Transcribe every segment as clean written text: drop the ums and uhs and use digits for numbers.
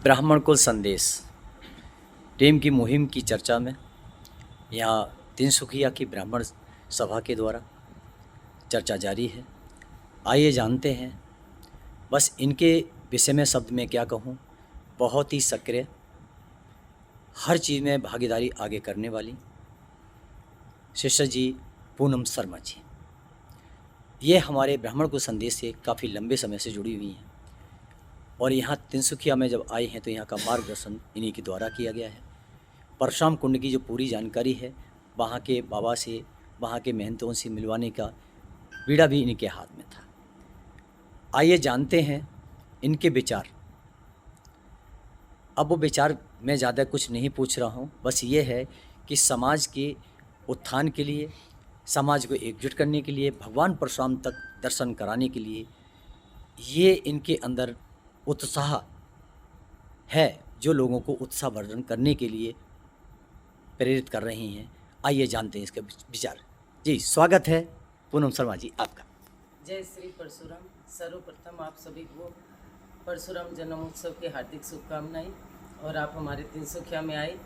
ब्राह्मण कुल संदेश टीम की मुहिम की चर्चा में यहाँ तिनसुकिया की ब्राह्मण सभा के द्वारा चर्चा जारी है। आइए जानते हैं। बस इनके विषय में शब्द में क्या कहूँ, बहुत ही सक्रिय, हर चीज़ में भागीदारी आगे करने वाली सिस्टर जी पूनम शर्मा जी। ये हमारे ब्राह्मण कुल संदेश से काफ़ी लंबे समय से जुड़ी हुई हैं और यहाँ तिनसुकिया में जब आए हैं तो यहाँ का मार्गदर्शन इन्हीं के द्वारा किया गया है। परशुराम कुंड की जो पूरी जानकारी है वहाँ के बाबा से, वहाँ के महंतों से मिलवाने का बीड़ा भी इन्हीं के हाथ में था। आइए जानते हैं इनके विचार। अब वो विचार मैं ज़्यादा कुछ नहीं पूछ रहा हूँ, बस ये है कि समाज के उत्थान के लिए, समाज को एकजुट करने के लिए, भगवान परशुराम तक दर्शन कराने के लिए ये इनके अंदर उत्साह है जो लोगों को उत्साहवर्धन करने के लिए प्रेरित कर रही हैं। आइए जानते हैं इसके विचार। जी स्वागत है पूनम शर्मा जी आपका। जय श्री परशुराम। सर्वप्रथम आप सभी को परशुराम जन्मोत्सव की हार्दिक शुभकामनाएं। और आप हमारे तिनसुकिया में आए,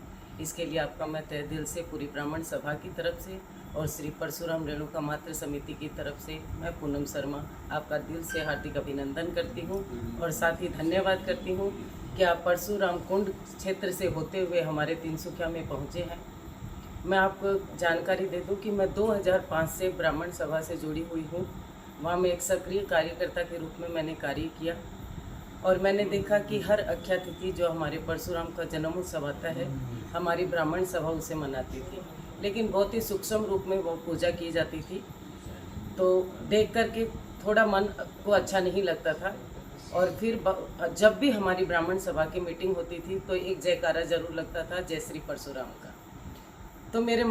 इसके लिए आपका मैं तहे दिल से पूरी ब्राह्मण सभा की तरफ से और श्री परशुराम रेणुका मातृ समिति की तरफ से मैं पूनम शर्मा आपका दिल से हार्दिक अभिनंदन करती हूँ और साथ ही धन्यवाद करती हूँ कि आप परशुराम कुंड क्षेत्र से होते हुए हमारे तिनसुकिया में पहुँचे हैं। मैं आपको जानकारी दे दूं कि मैं 2005 से ब्राह्मण सभा से जुड़ी हुई हूँ। वहाँ मैं एक सक्रिय कार्यकर्ता के रूप में मैंने कार्य किया और मैंने देखा कि हर अक्षय तिथि जो हमारे परशुराम का जन्मोत्सव आता है, हमारी ब्राह्मण सभा उसे मनाती थी, लेकिन बहुत ही सूक्ष्म रूप में वो पूजा की जाती थी। तो देख करके थोड़ा मन को अच्छा नहीं लगता था। और फिर जब भी हमारी ब्राह्मण सभा की मीटिंग होती थी तो एक जयकारा जरूर लगता था, जय श्री परशुराम का। तो मेरे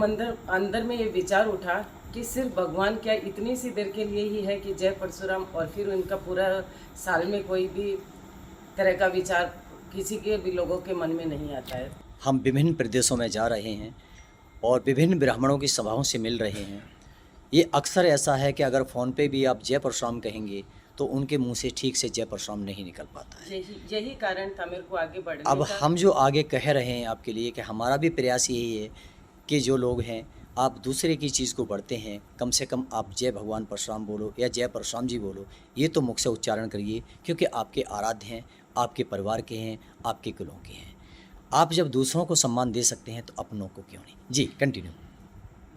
अंदर में ये विचार उठा कि सिर्फ भगवान क्या इतनी सी देर के लिए ही है कि जय परशुराम, और फिर उनका पूरा साल में कोई भी तरह का विचार किसी के भी लोगों के मन में नहीं आता है। हम विभिन्न प्रदेशों में जा रहे हैं और विभिन्न ब्राह्मणों की सभाओं से मिल रहे हैं। ये अक्सर ऐसा है कि अगर फ़ोन पे भी आप जय परशुराम कहेंगे तो उनके मुंह से ठीक से जय परशुराम नहीं निकल पाता है। यही कारण था मेरे को आगे बढ़ने अब का। हम जो आगे कह रहे हैं आपके लिए कि हमारा भी प्रयास यही है कि जो लोग हैं, आप दूसरे की चीज़ को बढ़ते हैं, कम से कम आप जय भगवान परशुराम बोलो या जय परशुराम जी बोलो, ये तो मुख से उच्चारण करिए, क्योंकि आपके आराध्य हैं, आपके परिवार के हैं, आपके कुलों के हैं। आप जब दूसरों को सम्मान दे सकते हैं तो अपनों को क्यों नहीं। जी कंटिन्यू।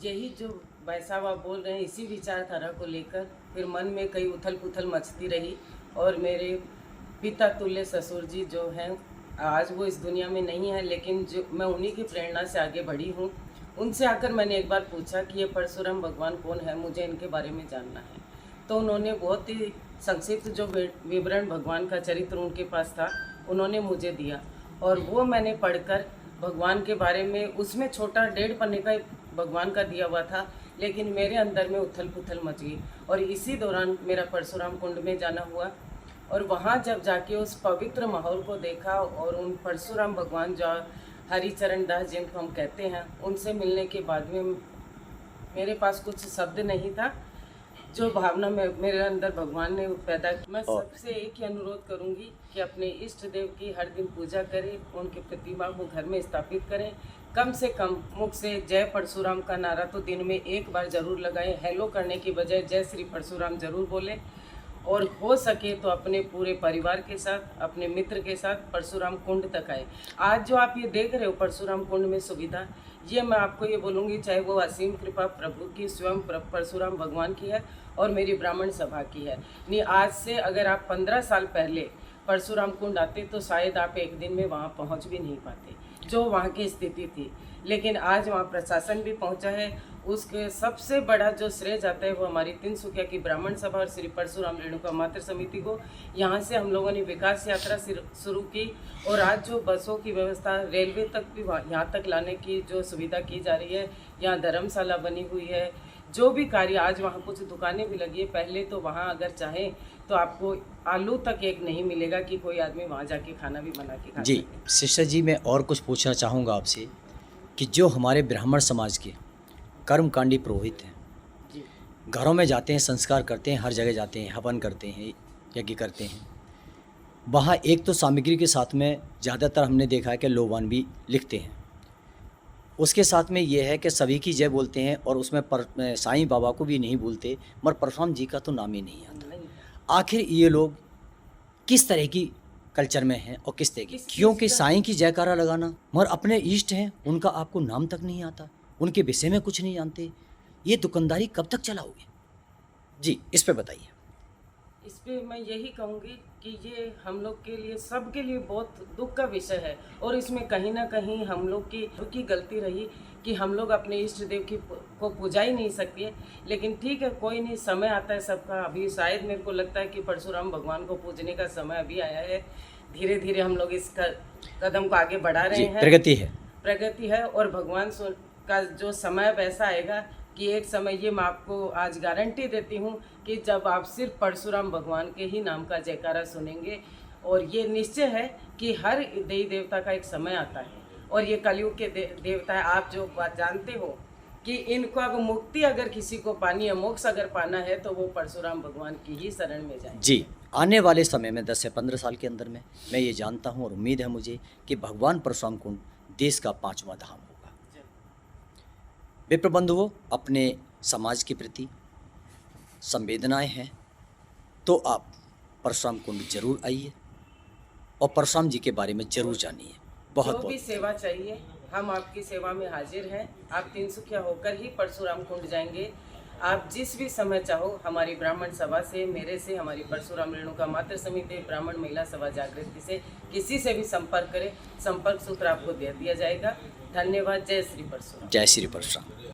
यही जो भाई साहब आप बोल रहे हैं, इसी विचारधारा को लेकर फिर मन में कई उथल पुथल मचती रही। और मेरे पिता तुल्य ससुर जी जो हैं, आज वो इस दुनिया में नहीं है, लेकिन जो मैं उन्हीं की प्रेरणा से आगे बढ़ी हूँ। उनसे आकर मैंने एक बार पूछा कि ये परशुराम भगवान कौन है, मुझे इनके बारे में जानना है। तो उन्होंने बहुत ही संक्षिप्त जो विवरण भगवान का चरित्र उनके पास था, उन्होंने मुझे दिया और वो मैंने पढ़कर भगवान के बारे में, उसमें छोटा 1.5 पन्ने का भगवान का दिया हुआ था, लेकिन मेरे अंदर में उथल पुथल मच गई। और इसी दौरान मेरा परशुराम कुंड में जाना हुआ और वहाँ जब जाके उस पवित्र माहौल को देखा और उन परशुराम भगवान जो हरिचरण दास जिनको हम कहते हैं, उनसे मिलने के बाद में मेरे पास कुछ शब्द नहीं था। जो भावना में मेरे अंदर भगवान ने पैदा की, मैं सबसे एक ही अनुरोध करूंगी कि अपने इष्ट देव की हर दिन पूजा करें, उनकी प्रतिमा को घर में स्थापित करें। कम से कम मुख से जय परशुराम का नारा तो दिन में एक बार जरूर लगाएं। हेलो करने की बजाय जय श्री परशुराम जरूर बोलें। और हो सके तो अपने पूरे परिवार के साथ, अपने मित्र के साथ परशुराम कुंड तक आए। आज जो आप ये देख रहे हो परशुराम कुंड में सुविधा, ये मैं आपको ये बोलूँगी, चाहे वो असीम कृपा प्रभु की, स्वयं परशुराम भगवान की है और मेरी ब्राह्मण सभा की है। नहीं, आज से अगर आप 15 साल पहले परशुराम कुंड आते तो शायद आप एक दिन में वहाँ पहुँच भी नहीं पाते, जो वहाँ की स्थिति थी। लेकिन आज वहाँ प्रशासन भी पहुँचा है। उसके सबसे बड़ा जो श्रेय जाता है वो हमारी तिनसुकिया की ब्राह्मण सभा और श्री परशुराम रेणुका मातृ समिति को। यहाँ से हम लोगों ने विकास यात्रा शुरू की और आज जो बसों की व्यवस्था, रेलवे तक भी यहाँ तक लाने की जो सुविधा की जा रही है, यहाँ धर्मशाला बनी हुई है, जो भी कार्य, आज वहाँ कुछ दुकानें भी लगी है। पहले तो वहाँ अगर चाहें तो आपको आलू तक एक नहीं मिलेगा कि कोई आदमी वहाँ जाके खाना भी बना के खा जी सिस्टर जी, मैं और कुछ पूछना चाहूँगा आपसे कि जो हमारे ब्राह्मण समाज के कर्मकांडी पुरोहित हैं, घरों में जाते हैं, संस्कार करते हैं, हर जगह जाते हैं, हवन करते हैं, यज्ञ करते हैं, वहाँ एक तो सामग्री के साथ में ज़्यादातर हमने देखा है कि लोबान भी लिखते हैं। उसके साथ में ये है कि सभी की जय बोलते हैं और उसमें साईं बाबा को भी नहीं भूलते, मगर परशुराम जी का तो नाम ही नहीं आता। नहीं, आखिर ये लोग किस तरह की कल्चर में हैं और किस तरह की, किस चीज़ क्योंकि का? साईं की जयकारा लगाना, मगर अपने इष्ट हैं उनका आपको नाम तक नहीं आता, उनके विषय में कुछ नहीं जानते, ये दुकानदारी कब तक चलाओगे? जी, इस पे बताइए। इस पे मैं यही कहूँगी कि ये हम लोग के लिए, सबके लिए बहुत दुख का विषय है। और इसमें कहीं ना कहीं हम लोग की गलती रही कि हम लोग अपने इष्ट देव को पूजा ही नहीं सकते। लेकिन ठीक है, कोई नहीं, समय आता है सबका। अभी शायद मेरे को लगता है कि परशुराम भगवान को पूजने का समय अभी आया है। धीरे धीरे हम लोग इस कदम को आगे बढ़ा रहे हैं। प्रगति है। और भगवान का जो समय वैसा आएगा कि एक समय, ये मैं आपको आज गारंटी देती हूँ कि जब आप सिर्फ परशुराम भगवान के ही नाम का जयकारा सुनेंगे। और ये निश्चय है कि हर देवी देवता का एक समय आता है, और ये कलयुग के देवता है। आप जो बात जानते हो कि इनको अब मुक्ति अगर किसी को पानी है, मोक्ष अगर पाना है, तो वो परशुराम भगवान की ही शरण में जाए। जी, आने वाले समय में 10 से 15 साल के अंदर में मैं ये जानता हूँ और उम्मीद है मुझे कि भगवान परशुराम कुंड देश का 5वां धाम होगा। विप्र बंधुओं, अपने समाज के प्रति संवेदनाएं हैं तो आप परशुराम कुंड जरूर आइए और परशुराम जी के बारे में जरूर जानिए। बहुत जो भी बहुत सेवा चाहिए, हम आपकी सेवा में हाजिर हैं। आप तिनसुकिया होकर ही परशुराम कुंड जाएंगे। आप जिस भी समय चाहो, हमारी ब्राह्मण सभा से, मेरे से, हमारी परशुराम रेणुका मातृ समिति, ब्राह्मण महिला सभा जागृति से, किसी से भी संपर्क करें। संपर्क सूत्र आपको दे दिया जाएगा। धन्यवाद। जय श्री परशुराम। जय श्री परशुराम।